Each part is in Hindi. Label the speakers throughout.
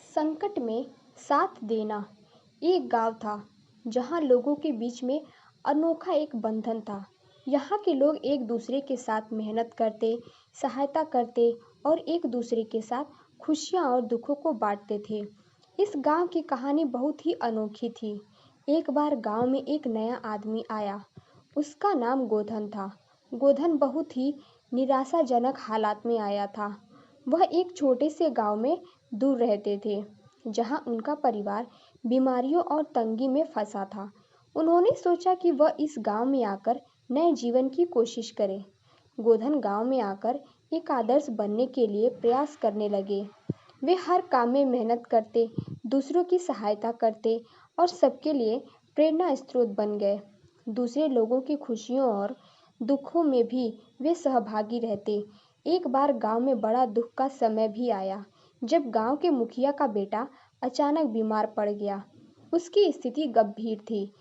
Speaker 1: संकट में साथ देना। एक गांव था जहां लोगों के बीच में अनोखा एक बंधन था। यहाँ के लोग एक दूसरे के साथ मेहनत करते, सहायता करते और एक दूसरे के साथ खुशियाँ और दुखों को बांटते थे। इस गांव की कहानी बहुत ही अनोखी थी। एक बार गांव में एक नया आदमी आया। उसका नाम गोधन था। गोधन बहुत ही निराशाजनक हालात में आया था। वह एक छोटे से गांव में दूर रहते थे, जहां उनका परिवार बीमारियों और तंगी में फंसा था। उन्होंने सोचा कि वह इस गांव में आकर नए जीवन की कोशिश करे। गोधन गांव में आकर एक आदर्श बनने के लिए प्रयास करने लगे। वे हर काम में मेहनत करते, दूसरों की सहायता करते और सबके लिए प्रेरणा स्रोत बन गए। दूसरे लोगों की खुशियों और दुखों में भी वे सहभागी रहते। एक बार गांव में बड़ा दुख का समय भी आया, जब गांव के मुखिया का बेटा अचानक बीमार पड़ गया। उसकी स्थिति गंभीर थी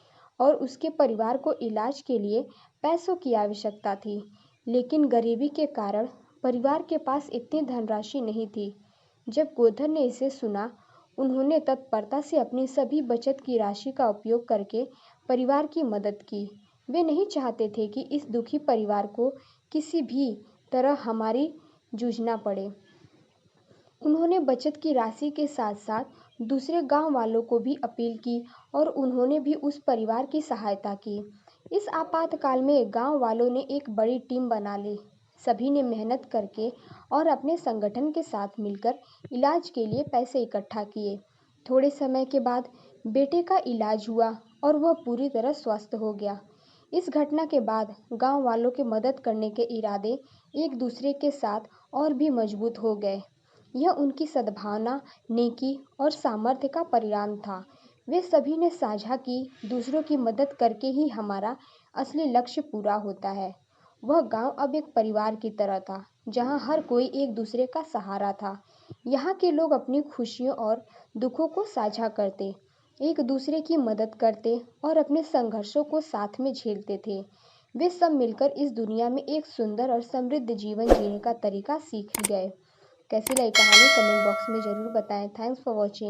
Speaker 1: और उसके परिवार को इलाज के लिए पैसों की आवश्यकता थी, लेकिन गरीबी के कारण परिवार के पास इतनी धनराशि नहीं थी। जब गोधन ने इसे सुना, उन्होंने तत्परता से अपनी सभी बचत की राशि का उपयोग करके परिवार की मदद की। वे नहीं चाहते थे कि इस दुखी परिवार को किसी भी तरह हमारी जूझना पड़े। उन्होंने बचत की राशि के साथ साथ दूसरे गांव वालों को भी अपील की और उन्होंने भी उस परिवार की सहायता की। इस आपातकाल में गांव वालों ने एक बड़ी टीम बना ली। सभी ने मेहनत करके और अपने संगठन के साथ मिलकर इलाज के लिए पैसे इकट्ठा किए। थोड़े समय के बाद बेटे का इलाज हुआ और वह पूरी तरह स्वस्थ हो गया। इस घटना के बाद गांव वालों के मदद करने के इरादे एक दूसरे के साथ और भी मजबूत हो गए। यह उनकी सद्भावना, नेकी और सामर्थ्य का परिणाम था। वे सभी ने साझा की, दूसरों की मदद करके ही हमारा असली लक्ष्य पूरा होता है। वह गांव अब एक परिवार की तरह था, जहां हर कोई एक दूसरे का सहारा था। यहाँ के लोग अपनी खुशियों और दुखों को साझा करते, एक दूसरे की मदद करते और अपने संघर्षों को साथ में झेलते थे। वे सब मिलकर इस दुनिया में एक सुंदर और समृद्ध जीवन जीने का तरीका सीख गए। कैसी लगी कहानी कमेंट बॉक्स में ज़रूर बताएं। Thanks for watching.